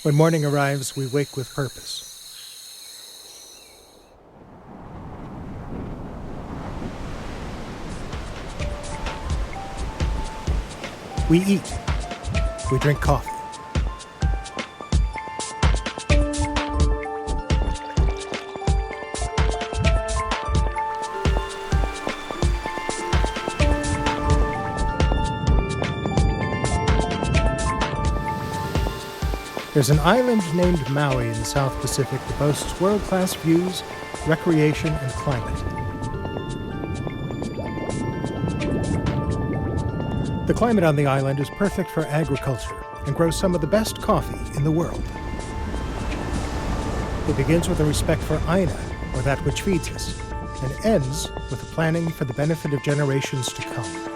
When morning arrives, we wake with purpose. We eat. We drink coffee. There's an island named Maui in the South Pacific that boasts world-class views, recreation, and climate. The climate on the island is perfect for agriculture and grows some of the best coffee in the world. It begins with a respect for Aina, or that which feeds us, and ends with a planning for the benefit of generations to come.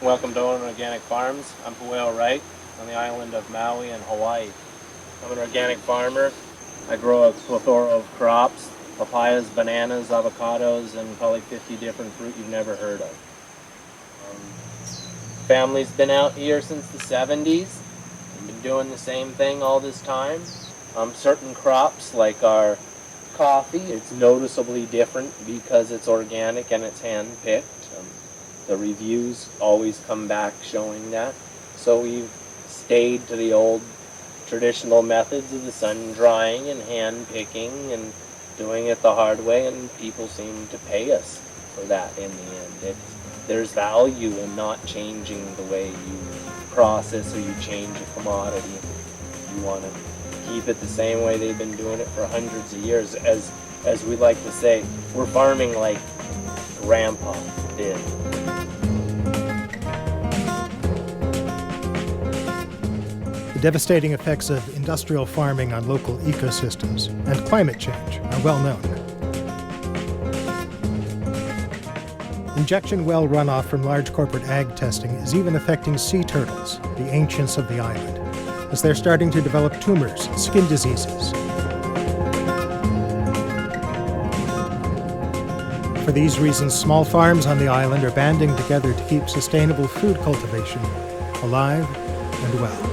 Welcome to Owen Organic Farms. I'm Pueo Wright on the island of Maui in Hawaii. I'm an organic farmer. I grow a plethora of crops, papayas, bananas, avocados, and probably 50 different fruit you've never heard of. Family's been out here since the 70s. We've been doing the same thing all this time. Certain crops like our coffee, it's noticeably different because it's organic and it's hand-picked. The reviews always come back showing that. So we've stayed to the old traditional methods of the sun drying and hand picking and doing it the hard way, and people seem to pay us for that in the end. There's value in not changing the way you process or you change a commodity. You want to keep it the same way they've been doing it for hundreds of years. As we like to say, we're farming like Grandpa did. The devastating effects of industrial farming on local ecosystems and climate change are well known. Injection well runoff from large corporate ag testing is even affecting sea turtles, the ancients of the island, as they're starting to develop tumors and skin diseases. For these reasons, small farms on the island are banding together to keep sustainable food cultivation alive and well.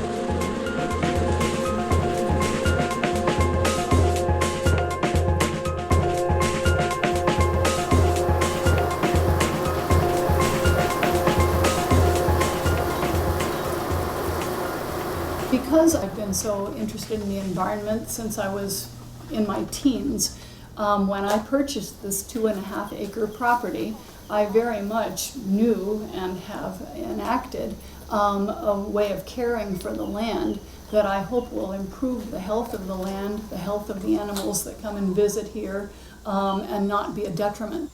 Because I've been so interested in the environment since I was in my teens, when I purchased this 2.5 acre property, I very much knew and have enacted a way of caring for the land that I hope will improve the health of the land, the health of the animals that come and visit here, and not be a detriment.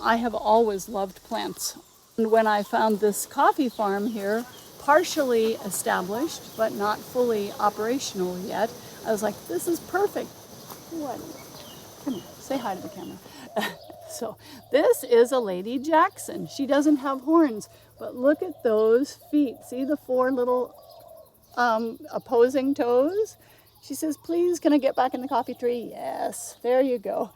I have always loved plants. And when I found this coffee farm here, partially established, but not fully operational yet, I was like, this is perfect. What? Come here, say hi to the camera. So this is a Lady Jackson. She doesn't have horns, but look at those feet. See the 4 little opposing toes? She says, please, can I get back in the coffee tree? Yes, there you go.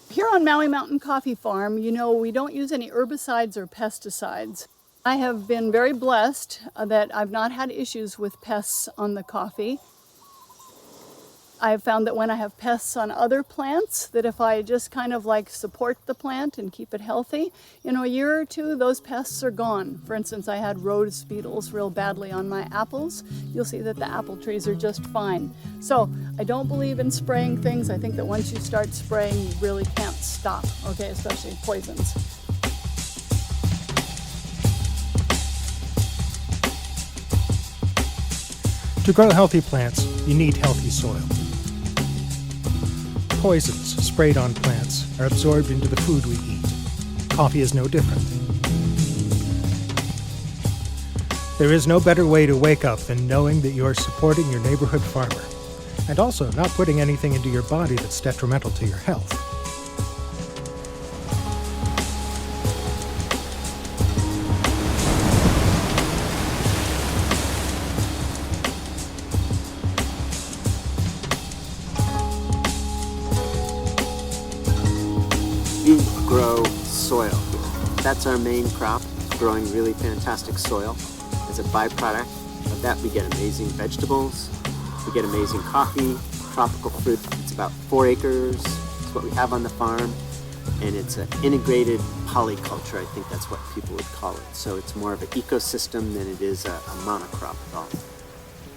Here on Maui Mountain Coffee Farm, you know, we don't use any herbicides or pesticides. I have been very blessed that I've not had issues with pests on the coffee. I've found that when I have pests on other plants, that if I just kind of like support the plant and keep it healthy, in a year or two, those pests are gone. For instance, I had rose beetles real badly on my apples. You'll see that the apple trees are just fine. So I don't believe in spraying things. I think that once you start spraying, you really can't stop, okay, especially poisons. To grow healthy plants, you need healthy soil. Poisons sprayed on plants are absorbed into the food we eat. Coffee is no different. There is no better way to wake up than knowing that you are supporting your neighborhood farmer, and also not putting anything into your body that's detrimental to your health. We grow soil. That's our main crop, growing really fantastic soil. As a byproduct of that, we get amazing vegetables, we get amazing coffee, tropical fruit. It's about 4 acres, it's what we have on the farm, and it's an integrated polyculture, I think that's what people would call it. So it's more of an ecosystem than it is a monocrop at all.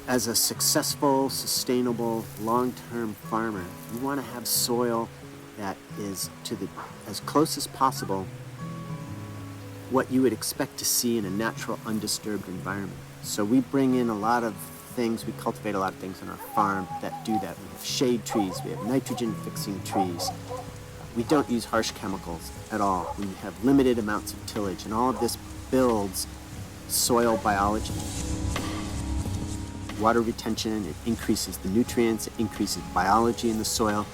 As a successful, sustainable, long-term farmer, you want to have soil that is as close as possible what you would expect to see in a natural, undisturbed environment. So we bring in a lot of things, we cultivate a lot of things on our farm that do that. We have shade trees, we have nitrogen-fixing trees. We don't use harsh chemicals at all. We have limited amounts of tillage, and all of this builds soil biology. Water retention, it increases the nutrients, it increases biology in the soil,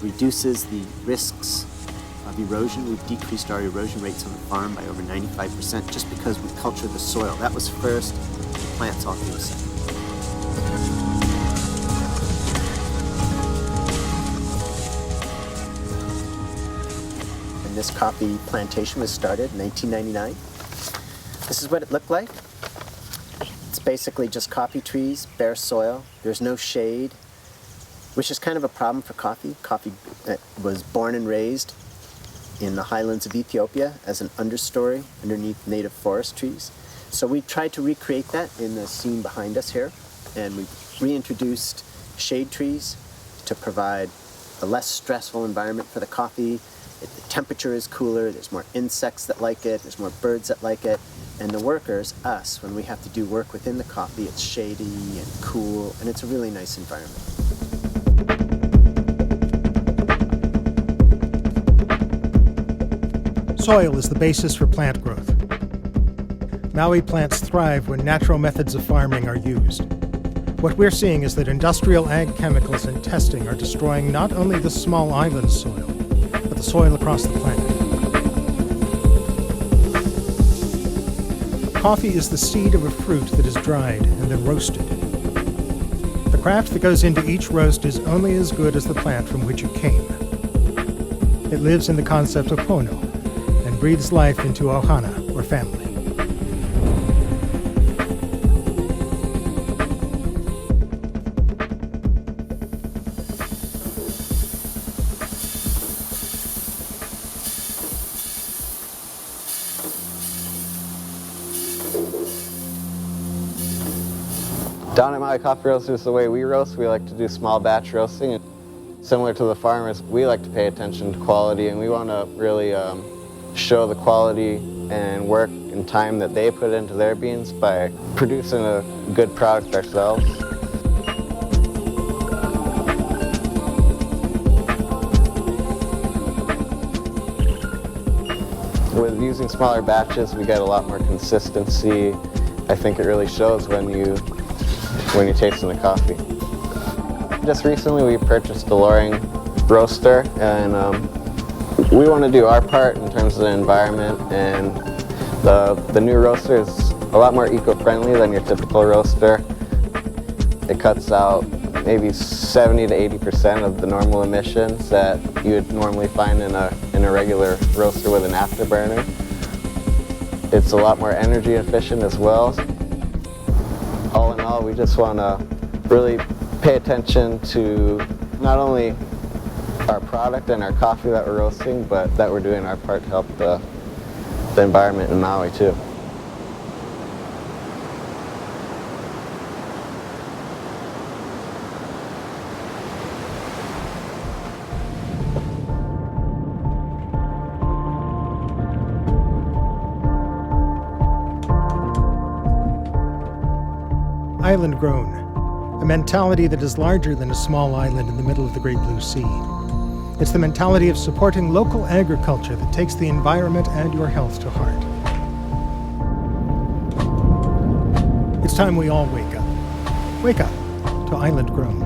reduces the risks of erosion. We've decreased our erosion rates on the farm by over 95% just because we culture the soil. That was first, plants all came second. And this coffee plantation was started in 1999. This is what it looked like. It's basically just coffee trees, bare soil. There's no shade, which is kind of a problem for coffee. Coffee was born and raised in the highlands of Ethiopia as an understory underneath native forest trees. So we tried to recreate that in the scene behind us here, and we reintroduced shade trees to provide a less stressful environment for the coffee. The temperature is cooler, there's more insects that like it, there's more birds that like it, and the workers, us, when we have to do work within the coffee, it's shady and cool, and it's a really nice environment. Soil is the basis for plant growth. Maui plants thrive when natural methods of farming are used. What we're seeing is that industrial ag chemicals and testing are destroying not only the small island soil, but the soil across the planet. Coffee is the seed of a fruit that is dried and then roasted. The craft that goes into each roast is only as good as the plant from which it came. It lives in the concept of pono and breathes life into ohana, or family. Down at Maui Coffee Roasters, the way we roast, we like to do small batch roasting. Similar to the farmers, we like to pay attention to quality, and we want to really show the quality and work and time that they put into their beans by producing a good product ourselves. With using smaller batches, we get a lot more consistency. I think it really shows when you're tasting the coffee. Just recently we purchased a Loring roaster, and we want to do our part in terms of the environment, and the new roaster is a lot more eco-friendly than your typical roaster. It cuts out maybe 70 to 80% of the normal emissions that you would normally find in a regular roaster with an afterburner. It's a lot more energy efficient as well. All in all, we just want to really pay attention to not only our product and our coffee that we're roasting, but that we're doing our part to help the environment in Maui too. Island grown, a mentality that is larger than a small island in the middle of the Great Blue Sea. It's the mentality of supporting local agriculture that takes the environment and your health to heart. It's time we all wake up. Wake up to island grown.